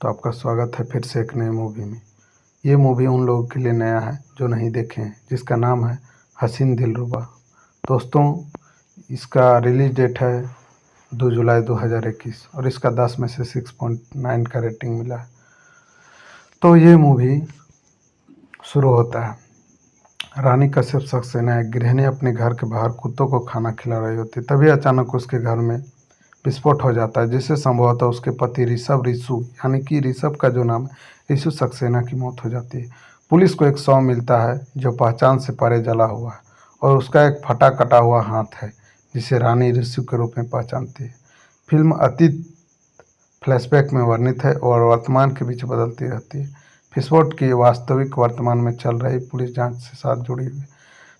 तो आपका स्वागत है फिर से एक नई मूवी में। ये मूवी उन लोगों के लिए नया है जो नहीं देखे हैं, जिसका नाम है हसीन दिलरुबा। दोस्तों, इसका रिलीज डेट है 2 जुलाई 2021 और इसका 10 में से 6.9 का रेटिंग मिला है। तो ये मूवी शुरू होता है। रानी कश्यप सक्सेना एक गृहिणी अपने घर के बाहर कुत्तों को खाना खिला रही होती। तभी अचानक उसके घर में विस्फोट हो जाता है, जिससे संभवतः उसके पति ऋषु यानी कि ऋषभ का जो नाम है ऋषु सक्सेना की मौत हो जाती है। पुलिस को एक शव मिलता है जो पहचान से परे जला हुआ है और उसका एक फटा कटा हुआ हाथ है जिसे रानी ऋषु के रूप में पहचानती है। फिल्म अतीत फ्लैशबैक में वर्णित है और वर्तमान के बीच बदलती रहती है। विस्फोट की वास्तविक वर्तमान में चल रही पुलिस जांच से साथ जुड़ी हुई।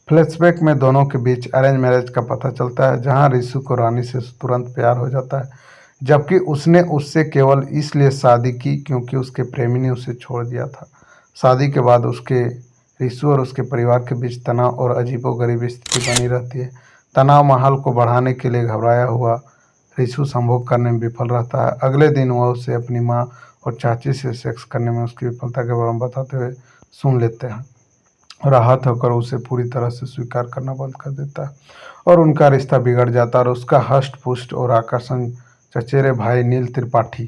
फ्लैशबैक में दोनों के बीच अरेंज मैरिज का पता चलता है, जहां ऋषु को रानी से तुरंत प्यार हो जाता है, जबकि उसने उससे केवल इसलिए शादी की क्योंकि उसके प्रेमी ने उसे छोड़ दिया था। शादी के बाद उसके ऋषु और उसके परिवार के बीच तनाव और अजीबोगरीब स्थिति बनी रहती है। तनाव माहौल को बढ़ाने के लिए घबराया हुआ ऋषु संभोग करने में विफल रहता है। अगले दिन वह उसे अपनी माँ और चाची से सेक्स करने में उसकी विफलता के बारे में बताते हुए सुन लेते हैं और आहत होकर उसे पूरी तरह से स्वीकार करना बंद कर देता है और उनका रिश्ता बिगड़ जाता है और उसका हष्ट पुष्ट और आकर्षण चचेरे भाई नील त्रिपाठी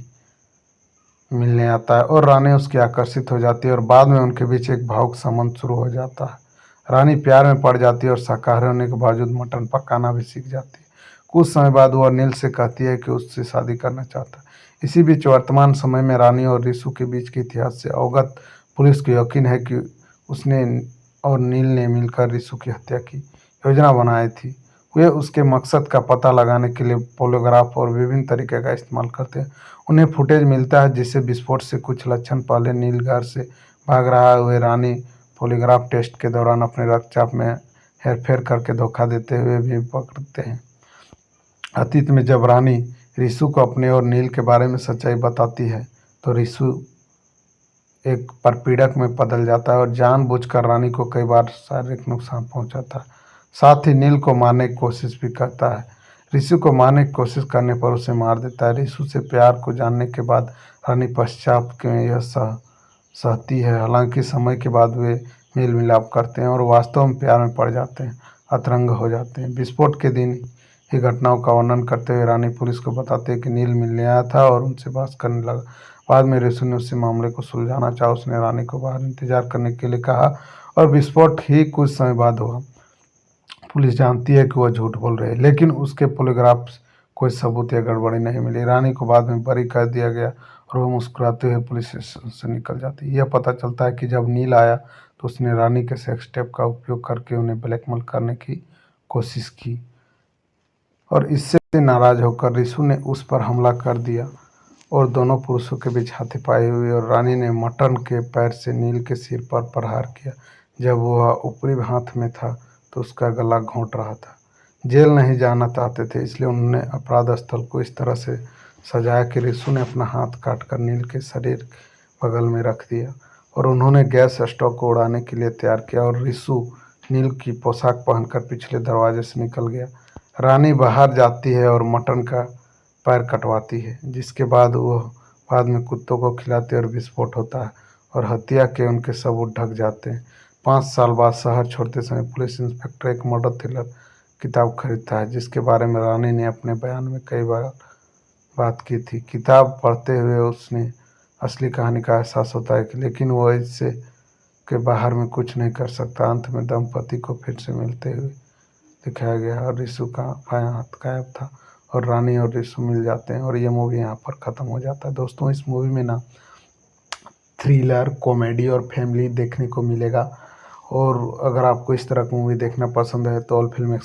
मिलने आता है और रानी उसकी आकर्षित हो जाती है और बाद में उनके बीच एक भावुक संबंध शुरू हो जाता है। रानी प्यार में पड़ जाती है और शाकाहारी होने के बावजूद मटन पकाना भी सीख जाती है। कुछ समय बाद वह नील से कहती है कि उससे शादी करना चाहता है। इसी बीच वर्तमान समय में रानी और ऋषु के बीच के इतिहास से अवगत पुलिस को यकीन है कि उसने और नील ने मिलकर ऋषु की हत्या की योजना बनाई थी। वे उसके मकसद का पता लगाने के लिए पॉलीग्राफ और विभिन्न तरीके का इस्तेमाल करते हैं। उन्हें फुटेज मिलता है जिससे विस्फोट से कुछ लक्षण पहले नील घर से भाग रहा हुए रानी पॉलीग्राफ टेस्ट के दौरान अपने रक्तचाप में हेरफेर करके धोखा देते हुए भी पकड़ते हैं। अतीत में जब रानी ऋषु को अपने और नील के बारे में सच्चाई बताती है तो ऋषु एक परपीड़क में बदल जाता है और जानबूझकर रानी को कई बार शारीरिक नुकसान पहुंचाता है। साथ ही नील को मारने की कोशिश भी करता है। ऋषु को मारने की कोशिश करने पर उसे मार देता है। ऋषु से प्यार को जानने के बाद रानी पश्चाताप में यह सहती है। हालांकि समय के बाद वे मेल मिलाप करते हैं और वास्तव में प्यार में पड़ जाते हैं, अंतरंग हो जाते हैं। विस्फोट के दिन ही घटनाओं का वर्णन करते हुए रानी पुलिस को बताती है कि नील मिलने आया था और उनसे बहस करने लगा। बाद में ऋषु ने उससे मामले को सुलझाना चाहा। उसने रानी को बाहर इंतजार करने के लिए कहा और विस्फोट ही कुछ समय बाद हुआ। पुलिस जानती है कि वह झूठ बोल रही है, लेकिन उसके पॉलीग्राफ कोई सबूत या गड़बड़ी नहीं मिली। रानी को बाद में बरी कर दिया गया और वह मुस्कुराते हुए पुलिस स्टेशन से निकल जाती है। यह पता चलता है कि जब नील आया तो उसने रानी के सेक्स टेप का उपयोग करके उन्हें ब्लैकमेल करने की कोशिश की और इससे नाराज होकर ऋषु ने उस पर हमला कर दिया और दोनों पुरुषों के बीच हाथापाई हुई और रानी ने मटन के पैर से नील के सिर पर प्रहार किया। जब वह ऊपरी हाथ में था तो उसका गला घोंट रहा था। जेल नहीं जाना चाहते थे, इसलिए उन्होंने अपराध स्थल को इस तरह से सजाया कि ऋषु ने अपना हाथ काटकर नील के शरीर बगल में रख दिया और उन्होंने गैस स्टोव को उड़ाने के लिए तैयार किया और ऋषु नील की पोशाक पहनकर पिछले दरवाजे से निकल गया। रानी बाहर जाती है और मटन का पैर कटवाती है, जिसके बाद वह बाद में कुत्तों को खिलाती है और विस्फोट होता है और हत्या के उनके सबूत ढक जाते हैं। 5 साल बाद शहर छोड़ते समय पुलिस इंस्पेक्टर एक मर्डर थ्रिलर किताब खरीदता है, जिसके बारे में रानी ने अपने बयान में कई बार बात की थी। किताब पढ़ते हुए उसने असली कहानी का एहसास होता है लेकिन वह इससे के बाहर में कुछ नहीं कर सकता। अंत में दंपति को फिर से मिलते हुए दिखाया गया और ऋषु का बायां हाथ गायब था और रानी और ऋषु मिल जाते हैं और ये मूवी यहाँ पर ख़त्म हो जाता है। दोस्तों, इस मूवी में ना थ्रिलर, कॉमेडी और फैमिली देखने को मिलेगा और अगर आपको इस तरह की मूवी देखना पसंद है तो ऑल फिल्म